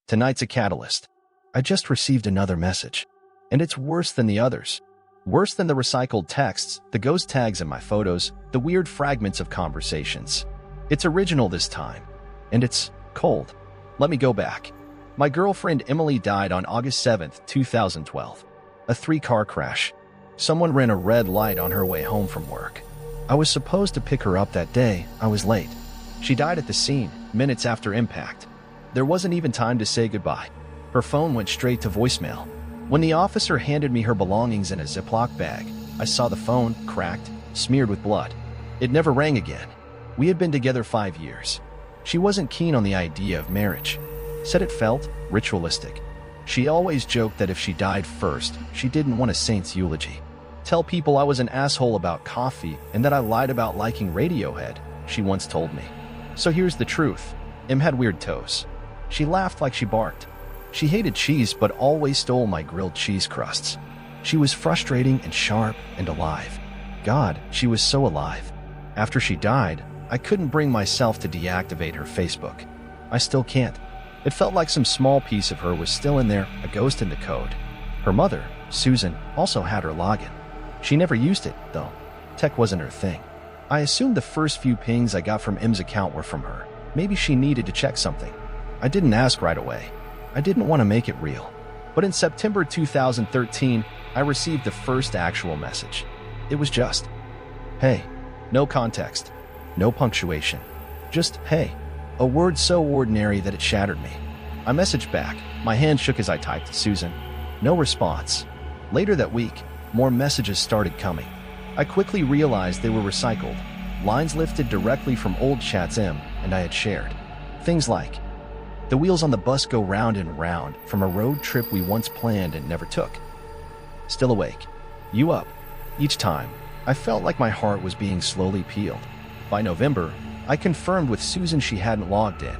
Tonight's a catalyst. I just received another message. And it's worse than the others. Worse than the recycled texts, the ghost tags in my photos, the weird fragments of conversations. It's original this time. And it's cold. Let me go back. My girlfriend Emily died on August 7th, 2012. A 3-car crash. Someone ran a red light on her way home from work. I was supposed to pick her up that day. I was late. She died at the scene, minutes after impact. There wasn't even time to say goodbye. Her phone went straight to voicemail. When the officer handed me her belongings in a Ziploc bag, I saw the phone, cracked, smeared with blood. It never rang again. We had been together 5 years. She wasn't keen on the idea of marriage. Said it felt ritualistic. She always joked that if she died first, she didn't want a saint's eulogy. Tell people I was an asshole about coffee and that I lied about liking Radiohead, she once told me. So here's the truth. Em had weird toes. She laughed like she barked. She hated cheese but always stole my grilled cheese crusts. She was frustrating and sharp and alive. God, she was so alive. After she died, I couldn't bring myself to deactivate her Facebook. I still can't. It felt like some small piece of her was still in there, a ghost in the code. Her mother, Susan, also had her login. She never used it, though. Tech wasn't her thing. I assumed the first few pings I got from Em's account were from her. Maybe she needed to check something. I didn't ask right away. I didn't want to make it real. But in September 2013, I received the first actual message. It was just, "Hey." No context. No punctuation. Just, "Hey." A word so ordinary that it shattered me. I messaged back. My hand shook as I typed, "Susan." No response. Later that week, more messages started coming. I quickly realized they were recycled. Lines lifted directly from old chats Em and I had shared. Things like, "The wheels on the bus go round and round from a road trip we once planned and never took." "Still awake. You up?" Each time, I felt like my heart was being slowly peeled. By November, I confirmed with Susan she hadn't logged in.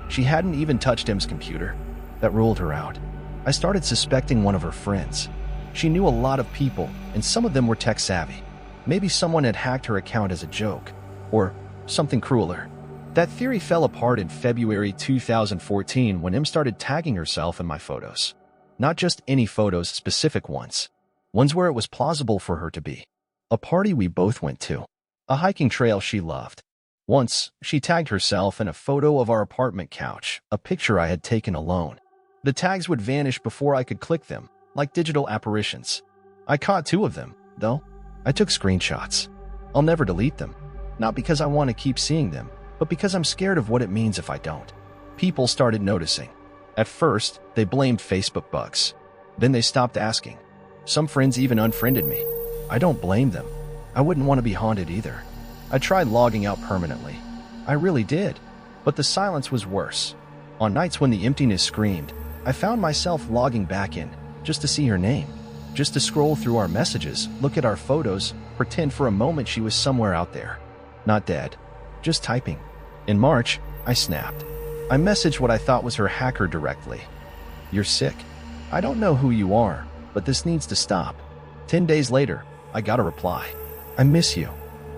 She hadn't even touched Em's computer. That ruled her out. I started suspecting one of her friends. She knew a lot of people, and some of them were tech-savvy. Maybe someone had hacked her account as a joke, or something crueler. That theory fell apart in February 2014 when Em started tagging herself in my photos. Not just any photos, specific ones. Ones where it was plausible for her to be. A party we both went to. A hiking trail she loved. Once, she tagged herself in a photo of our apartment couch, a picture I had taken alone. The tags would vanish before I could click them, like digital apparitions. I caught 2 of them, though. I took screenshots. I'll never delete them. Not because I want to keep seeing them, but because I'm scared of what it means if I don't. People started noticing. At first, they blamed Facebook bugs. Then they stopped asking. Some friends even unfriended me. I don't blame them. I wouldn't want to be haunted either. I tried logging out permanently. I really did. But the silence was worse. On nights when the emptiness screamed, I found myself logging back in, just to see her name. Just to scroll through our messages, look at our photos, pretend for a moment she was somewhere out there. Not dead. Just typing. In March, I snapped. I messaged what I thought was her hacker directly. "You're sick. I don't know who you are, but this needs to stop." 10 days later, I got a reply. "I miss you.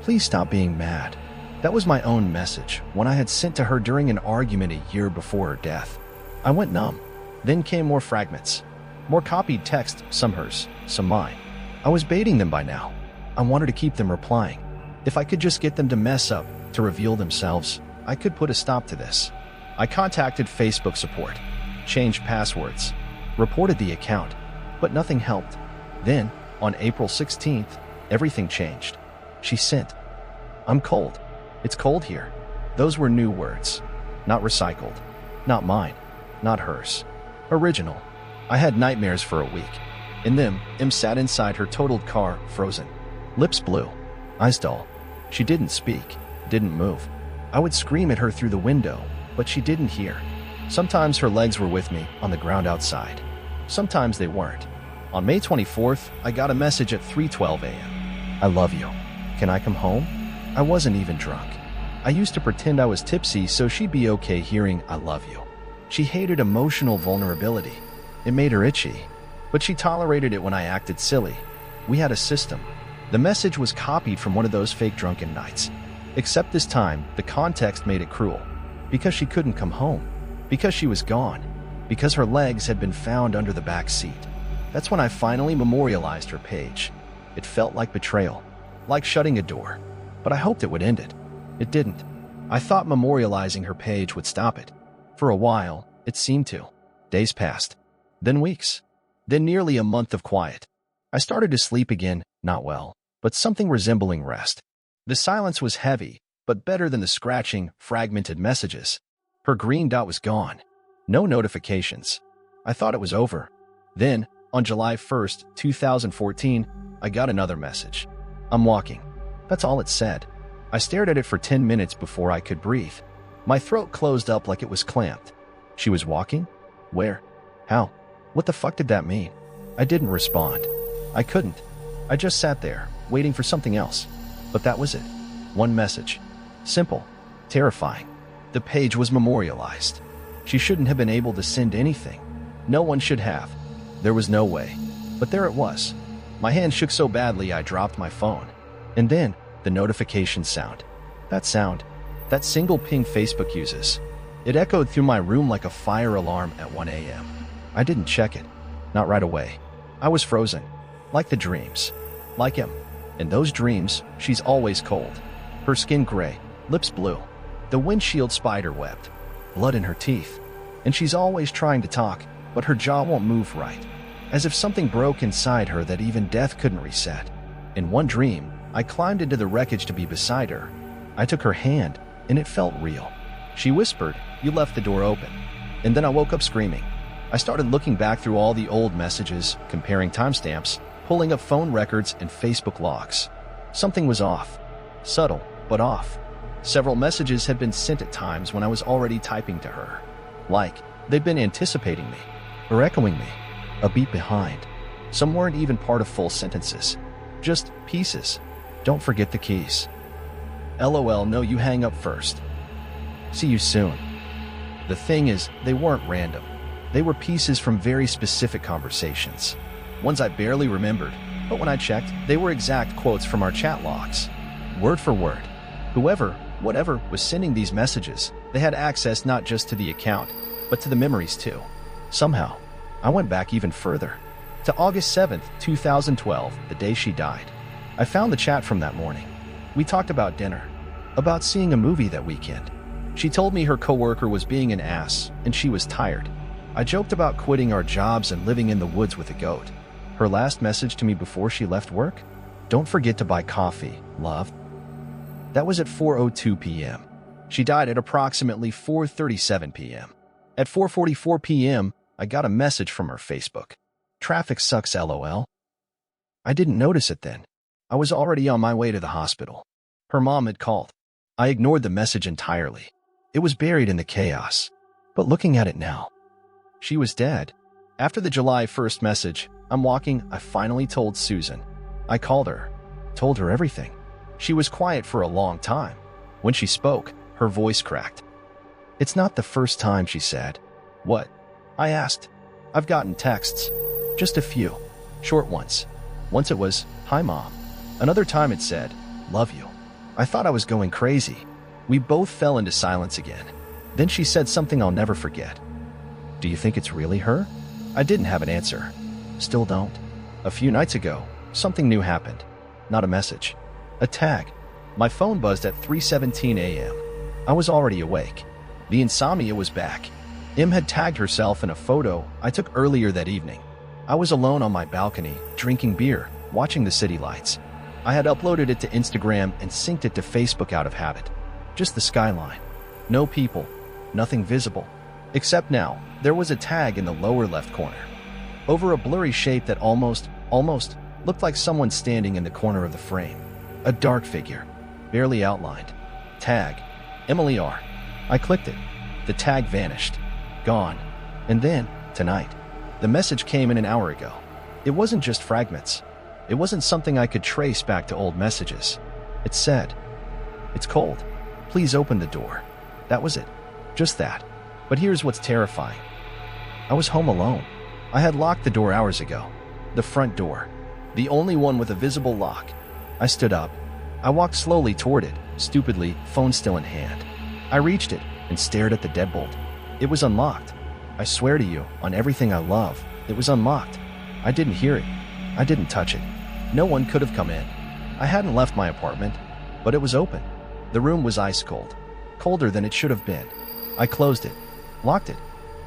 Please stop being mad." That was my own message, one I had sent to her during an argument a year before her death. I went numb. Then came more fragments. More copied text, some hers, some mine. I was baiting them by now. I wanted to keep them replying. If I could just get them to mess up, to reveal themselves, I could put a stop to this. I contacted Facebook support, changed passwords, reported the account, but nothing helped. Then, on April 16th, everything changed. She sent, "I'm cold. It's cold here." Those were new words. Not recycled. Not mine. Not hers. Original. I had nightmares for a week. In them, Em sat inside her totaled car, frozen. Lips blue. Eyes dull. She didn't speak. Didn't move. I would scream at her through the window, but she didn't hear. Sometimes her legs were with me, on the ground outside. Sometimes they weren't. On May 24th, I got a message at 3:12 a.m. "I love you. Can I come home?" I wasn't even drunk. I used to pretend I was tipsy so she'd be okay hearing "I love you." She hated emotional vulnerability. It made her itchy. But she tolerated it when I acted silly. We had a system. The message was copied from one of those fake drunken nights. Except this time, the context made it cruel. Because she couldn't come home. Because she was gone. because her legs had been found under the back seat. That's when I finally memorialized her page. It felt like betrayal, like shutting a door, but I hoped it would end it. It didn't. I thought memorializing her page would stop it. For a while, it seemed to. Days passed, then weeks, then nearly a month of quiet. I started to sleep again, not well, but something resembling rest. The silence was heavy, but better than the scratching, fragmented messages. Her green dot was gone. No notifications. I thought it was over. Then, on July 1st, 2014, I got another message. I'm walking. That's all it said. I stared at it for 10 minutes before I could breathe. My throat closed up like it was clamped. She was walking? Where? How? What the fuck did that mean? I didn't respond. I couldn't. I just sat there, waiting for something else. But that was it. One message. Simple. Terrifying. The page was memorialized. She shouldn't have been able to send anything. No one should have. There was no way. But there it was. My hand shook so badly I dropped my phone. And then, the notification sound. That sound. That single ping Facebook uses. It echoed through my room like a fire alarm at 1 a.m. I didn't check it. Not right away. I was frozen. Like the dreams. Like him. In those dreams, she's always cold. Her skin gray, lips blue. The windshield spider webbed. Blood in her teeth. And she's always trying to talk, but her jaw won't move right. As if something broke inside her that even death couldn't reset. In one dream, I climbed into the wreckage to be beside her. I took her hand, and it felt real. She whispered, "You left the door open." And then I woke up screaming. I started looking back through all the old messages, comparing timestamps, pulling up phone records and Facebook logs. Something was off. Subtle, but off. Several messages had been sent at times when I was already typing to her. Like they'd been anticipating me, or echoing me, a beat behind. Some weren't even part of full sentences. Just pieces. Don't forget the keys. LOL, no, you hang up first. See you soon. The thing is, they weren't random. They were pieces from very specific conversations. Ones I barely remembered, but when I checked, they were exact quotes from our chat logs. Word for word. Whoever, whatever, was sending these messages, they had access not just to the account, but to the memories too. Somehow, I went back even further. To August 7th, 2012, the day she died. I found the chat from that morning. We talked about dinner, about seeing a movie that weekend. She told me her coworker was being an ass, and she was tired. I joked about quitting our jobs and living in the woods with a goat. Her last message to me before she left work? Don't forget to buy coffee, love. That was at 4:02 p.m. She died at approximately 4:37 p.m. At 4:44 p.m., I got a message from her Facebook. Traffic sucks, LOL. I didn't notice it then. I was already on my way to the hospital. Her mom had called. I ignored the message entirely. It was buried in the chaos. But looking at it now, she was dead. After the July 1st message, I'm walking, I finally told Susan. I called her, told her everything. She was quiet for a long time. When she spoke, her voice cracked. It's not the first time, she said. What? I asked. I've gotten texts. Just a few. Short ones. Once it was, "Hi, Mom." Another time it said, "Love you." I thought I was going crazy. We both fell into silence again. Then she said something I'll never forget. Do you think it's really her? I didn't have an answer. Still don't. A few nights ago, something new happened. Not a message. A tag. My phone buzzed at 3:17 a.m. I was already awake. The insomnia was back. Em had tagged herself in a photo I took earlier that evening. I was alone on my balcony, drinking beer, watching the city lights. I had uploaded it to Instagram and synced it to Facebook out of habit. Just the skyline. No people. Nothing visible. Except now, there was a tag in the lower left corner. Over a blurry shape that almost looked like someone standing in the corner of the frame. A dark figure. Barely outlined. Tag. Emily R. I clicked it. The tag vanished. Gone. And then, tonight, the message came in an hour ago. It wasn't just fragments. It wasn't something I could trace back to old messages. It said, "It's cold. Please open the door." That was it. Just that. But here's what's terrifying. I was home alone. I had locked the door hours ago. The front door. The only one with a visible lock. I stood up. I walked slowly toward it, stupidly, phone still in hand. I reached it and stared at the deadbolt. It was unlocked. I swear to you, on everything I love, it was unlocked. I didn't hear it. I didn't touch it. No one could have come in. I hadn't left my apartment, but it was open. The room was ice cold, colder than it should have been. I closed it, locked it.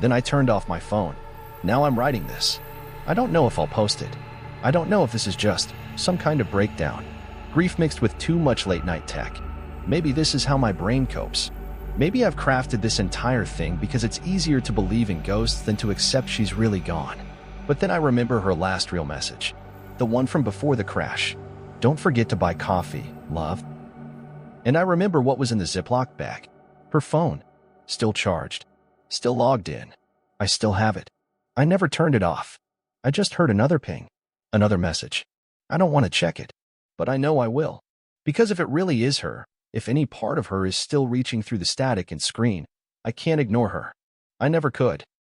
Then I turned off my phone. Now I'm writing this. I don't know if I'll post it. I don't know if this is just some kind of breakdown. Grief mixed with too much late-night tech. Maybe this is how my brain copes. Maybe I've crafted this entire thing because it's easier to believe in ghosts than to accept she's really gone. But then I remember her last real message. The one from before the crash. Don't forget to buy coffee, love. And I remember what was in the Ziploc bag. Her phone. Still charged. Still logged in. I still have it. I never turned it off. I just heard another ping. Another message. I don't want to check it. But I know I will. Because if it really is her, if any part of her is still reaching through the static and screen, I can't ignore her. I never could.